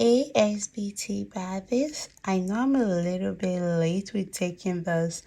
Hey SBT Baddies, I know I'm a little bit late with taking this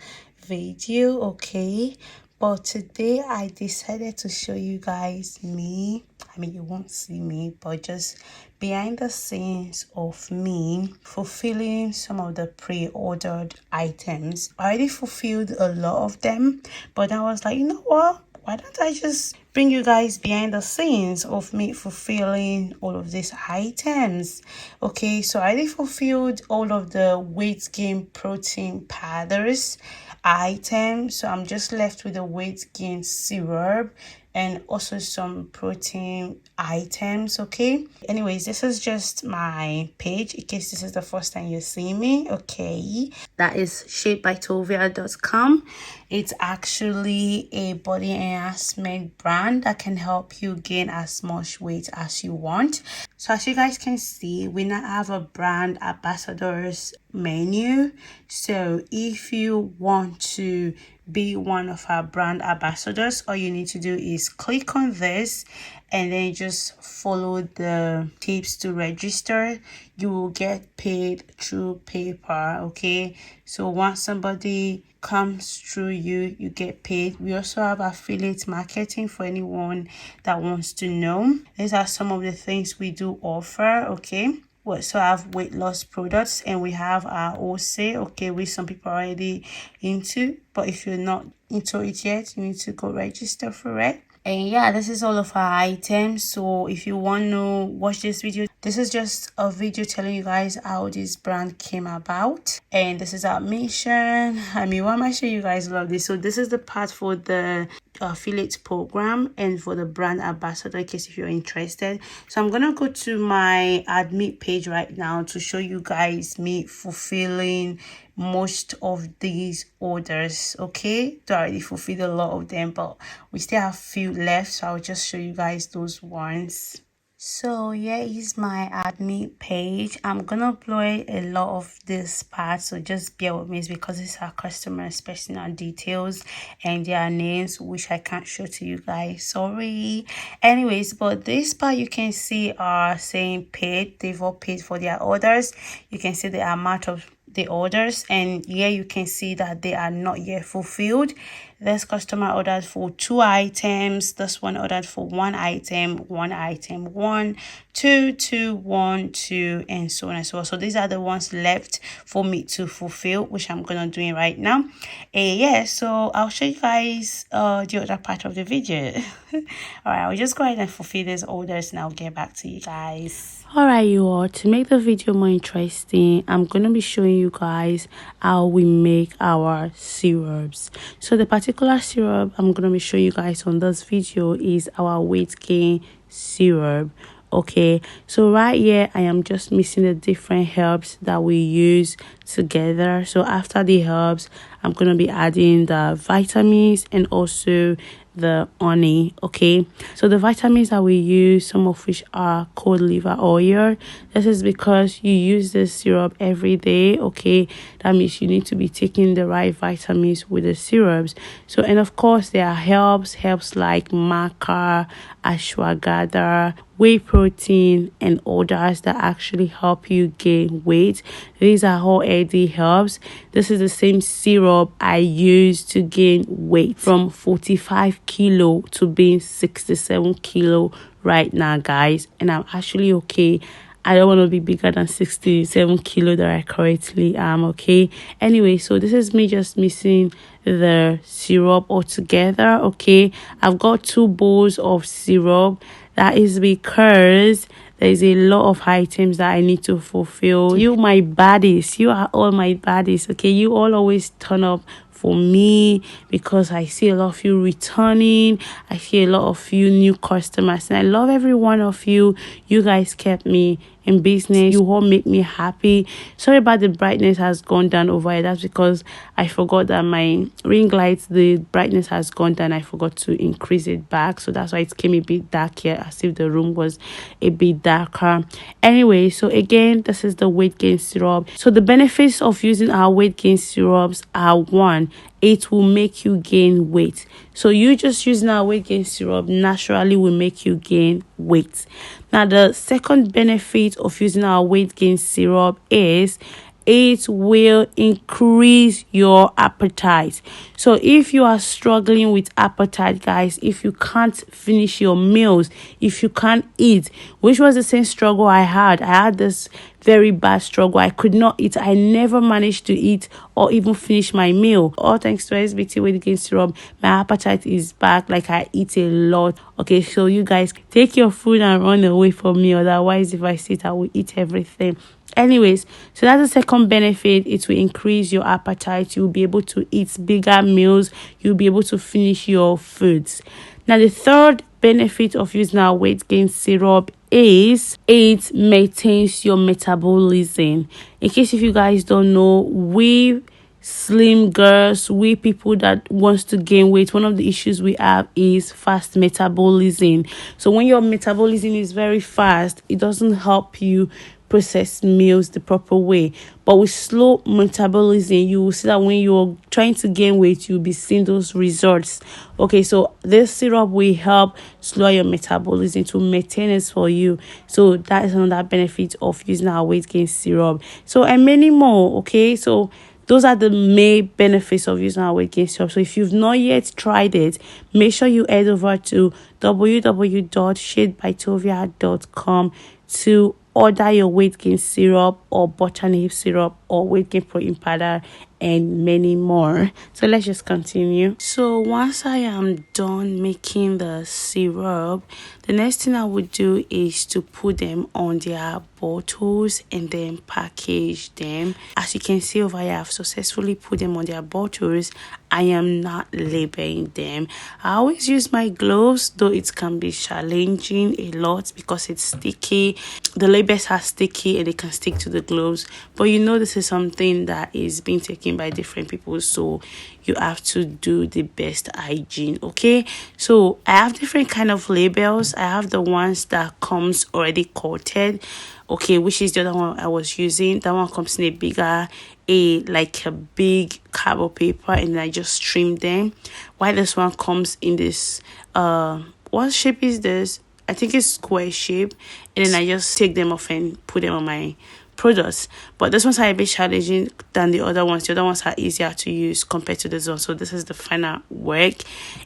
video, okay? But today I decided to show you guys me. I mean, you won't see me, but just behind the scenes of me fulfilling some of the pre-ordered items. I already fulfilled a lot of them, but I was like, you know what? Why don't I just bring you guys behind the scenes of me fulfilling all of these items? Okay, so I already fulfilled all of the weight gain protein powders items, so I'm just left with the weight gain syrup and also some protein items. Okay, anyways, this is just my page in case this is the first time you see me. Okay, that is shapebytovia.com. It's actually a body enhancement brand that can help you gain as much weight as you want. So as you guys can see, we now have a brand ambassadors menu. So if you want to be one of our brand ambassadors, all you need to do is click on this and then just follow the tips to register. You will get paid through PayPal. Okay, so once somebody comes through you get paid. We also have affiliate marketing for anyone that wants to know. These are some of the things we do offer. Okay, we also have weight loss products and we have our OC, okay, which some people are already into, but if you're not into it yet, you need to go register for it. And yeah, this is all of our items. So if you want to watch this video, this is just a video telling you guys how this brand came about, and this is our mission. I mean, why am I sure you guys love this? So this is the part for the affiliate program and for the brand ambassador, in case if you're interested. So I'm gonna go to my admit page right now to show you guys me fulfilling most of these orders. Okay, I already fulfilled a lot of them, but we still have few left, so I'll just show you guys those ones. So here is my admin page. I'm gonna upload a lot of this part, so just bear with me. It's because it's our customers' personal details and their names, which I can't show to you guys, sorry. Anyways, but this part you can see are saying paid. They've all paid for their orders. You can see the amount of the orders, and here you can see that they are not yet fulfilled. This customer ordered for 2 items, this one ordered for 1 item, 1, 2, 2, 1, 2, and so on and so on. So these are the ones left for me to fulfill, which I'm gonna do right now. And yeah, so I'll show you guys the other part of the video. All right, I'll just go ahead and fulfill these orders and I'll get back to you guys. Alright, you all, to make the video more interesting, I'm going to be showing you guys how we make our syrups. So the particular syrup I'm going to be showing you guys on this video is our weight gain syrup. Okay, so right here I am just mixing the different herbs that we use together. So after the herbs, I'm going to be adding the vitamins and also the honey. Okay, so the vitamins that we use, some of which are cod liver oil. This is because you use this syrup every day. Okay, that means you need to be taking the right vitamins with the syrups. So, and of course there are herbs like maca, ashwagandha, whey protein, and others that actually help you gain weight. These are all healthy herbs. This is the same syrup I use to gain weight from 45 kilo to being 67 kilo right now, guys, and I'm actually okay. I don't want to be bigger than 67 kilo that I currently am. Okay, anyway, so this is me just mixing the syrup all together. Okay, I've got 2 bowls of syrup. That is because there's a lot of items that I need to fulfill. You, my baddies, you are all my baddies. Okay, you all always turn up for me because I see a lot of you returning. I see a lot of you new customers, and I love every one of you. You guys kept me in business. You all make me happy. Sorry about the brightness has gone down over here. That's because I forgot that my ring lights, the brightness has gone down. I forgot to increase it back, so that's why it came a bit dark here, as if the room was a bit darker. Anyway, so again, this is the weight gain syrup. So the benefits of using our weight gain syrups are: 1, it will make you gain weight. So you just using our weight gain syrup naturally will make you gain weight. Now, the second benefit of using our weight gain syrup is it will increase your appetite. So if you are struggling with appetite, guys, if you can't finish your meals, if you can't eat, which was the same struggle I had this very bad struggle. I could not eat. I never managed to eat or even finish my meal. All thanks to SBT Weight Gain Syrup, my appetite is back. Like, I eat a lot. Okay, so you guys take your food and run away from me. Otherwise, if I sit, I will eat everything. Anyways, so that's the second benefit. It will increase your appetite. You'll be able to eat bigger meals. You'll be able to finish your foods. Now, the third benefit of using our weight gain syrup is it maintains your metabolism. In case if you guys don't know, we slim girls, we people that wants to gain weight, one of the issues we have is fast metabolism. So when your metabolism is very fast, it doesn't help you process meals the proper way. But with slow metabolism, you will see that when you're trying to gain weight, you'll be seeing those results. Okay, so this syrup will help slow your metabolism to maintain it for you. So that is another benefit of using our weight gain syrup. So, and many more. Okay, so those are the main benefits of using our weight gain syrup. So if you've not yet tried it, make sure you head over to www.shadebytovia.com to order your weight gain syrup or botany syrup or weight gain protein powder and many more. So let's just continue. So once I am done making the syrup, the next thing I would do is to put them on their bottles and then package them. As you can see over here, I've successfully put them on their bottles. I am not labeling them. I always use my gloves, though it can be challenging a lot because it's sticky. The labels are sticky and they can stick to the gloves, but you know this is something that is being taken by different people, so you have to do the best hygiene. Okay, so I have different kind of labels. I have the ones that comes already coated, okay, which is the other one I was using. That one comes in a bigger, like a big cardboard paper, and I just trim them, while this one comes in this what shape is this? I think it's square shape, and then I just take them off and put them on my products. But this one's a bit challenging than the other ones. The other ones are easier to use compared to this one. So this is the final work.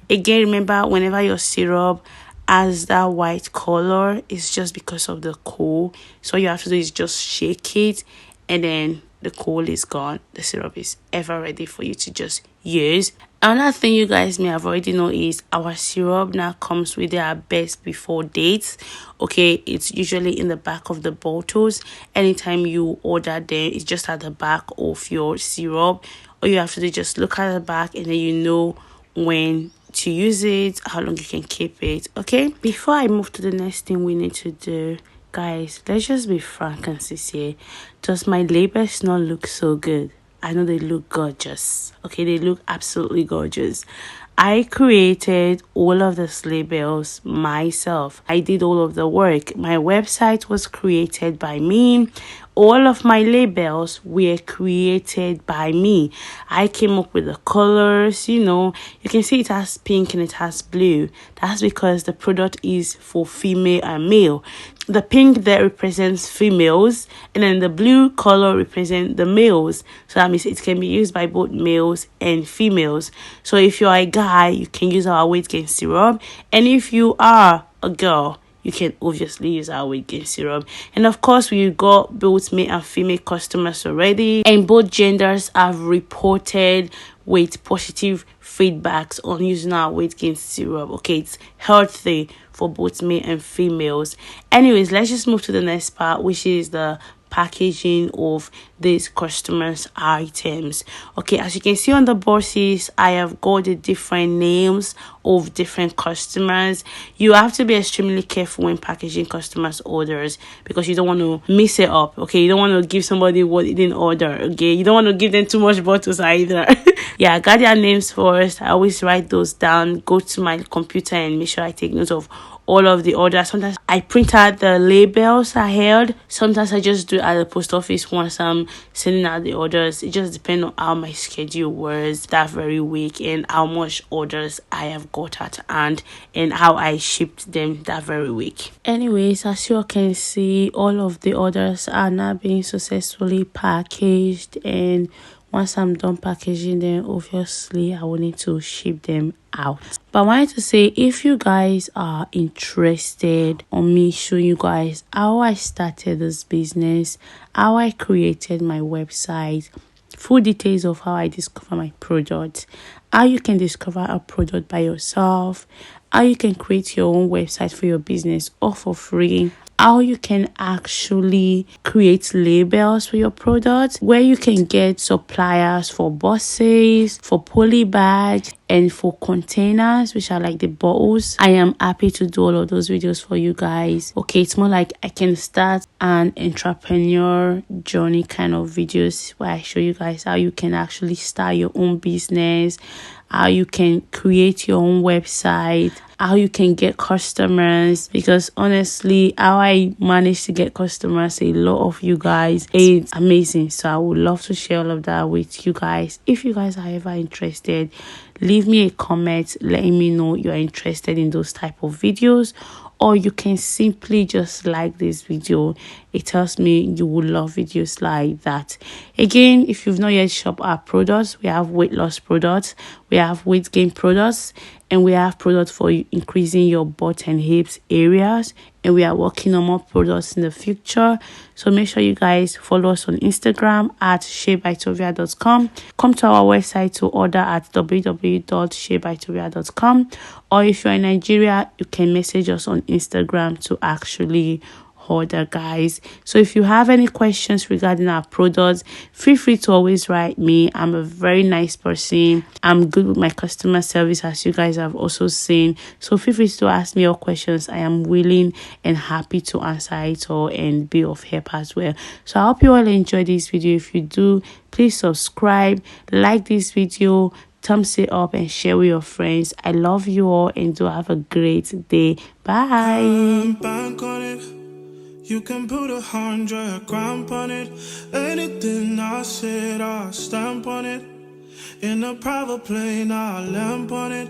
Again, remember, whenever your syrup has that white color, it's just because of the coal. So all you have to do is just shake it, and then the coal is gone. The syrup is ever ready for you to just use. Another thing you guys may have already know is our syrup now comes with their best before dates. Okay, it's usually in the back of the bottles. Anytime you order them, it's just at the back of your syrup. All you have to do is just look at the back, and then you know when to use it, how long you can keep it. Okay, before I move to the next thing we need to do, guys, let's just be frank and sincere. Does my labels not look so good? I know they look gorgeous. Okay, they look absolutely gorgeous. I created all of these labels myself. I did all of the work. My website was created by me. All of my labels were created by me. I came up with the colors, you know. You can see it has pink and it has blue. That's because the product is for female and male. The pink there represents females, and then the blue color represents the males. So that means it can be used by both males and females. So if you are a guy, you can use our weight gain syrup. And if you are a girl, you can obviously use our weight gain syrup. And of course, we got both male and female customers already, and both genders have reported with positive feedbacks on using our weight gain syrup. Okay, it's healthy for both male and females. Anyways, let's just move to the next part, which is the packaging of these customers' items. Okay, as you can see on the boxes, I have got the different names of different customers. You have to be extremely careful when packaging customers' orders, because you don't want to mess it up. Okay, you don't want to give somebody what they didn't order. Okay, you don't want to give them too much bottles either. Yeah, I got their names first. I always write those down, go to my computer and make sure I take notes of all of the orders. Sometimes I print out the labels ahead. Sometimes I just do it at the post office once I'm sending out the orders. It just depends on how my schedule was that very week and how much orders I have got at hand and how I shipped them that very week. Anyways, as you can see, all of the orders are now being successfully packaged, and once I'm done packaging them, obviously I will need to ship them out. But I wanted to say, if you guys are interested on me showing you guys how I started this business, how I created my website, full details of how I discover my product, how you can discover a product by yourself, how you can create your own website for your business all for free, how you can actually create labels for your product, where you can get suppliers for buses, for poly bags, and for containers, which are like the bottles. I am happy to do all of those videos for you guys. Okay, it's more like I can start an entrepreneur journey kind of videos where I show you guys how you can actually start your own business, how you can create your own website, how you can get customers, because honestly how I managed to get customers, a lot of you guys, it's amazing. So I would love to share all of that with you guys. If you guys are ever interested, leave me a comment letting me know you're interested in those type of videos, or you can simply just like this video. It tells me you will love videos like that. Again, if you've not yet shopped our products, we have weight loss products, we have weight gain products, and we have products for increasing your butt and hips areas, and we are working on more products in the future. So make sure you guys follow us on Instagram at shapebytovia.com. Come to our website to order at www.shapebytovia.com, or if you're in Nigeria, you can message us on Instagram to actually order, guys. So if you have any questions regarding our products, feel free to always write me. I'm a very nice person. I'm good with my customer service, as you guys have also seen. So feel free to ask me your questions. I am willing and happy to answer it all and be of help as well. So I hope you all enjoy this video. If you do, please subscribe, like this video, thumbs it up, and share with your friends. I love you all and do have a great day. Bye. You can put 100 grams on it. Anything I said, I'll stamp on it. In a private plane, I'll lamp on it.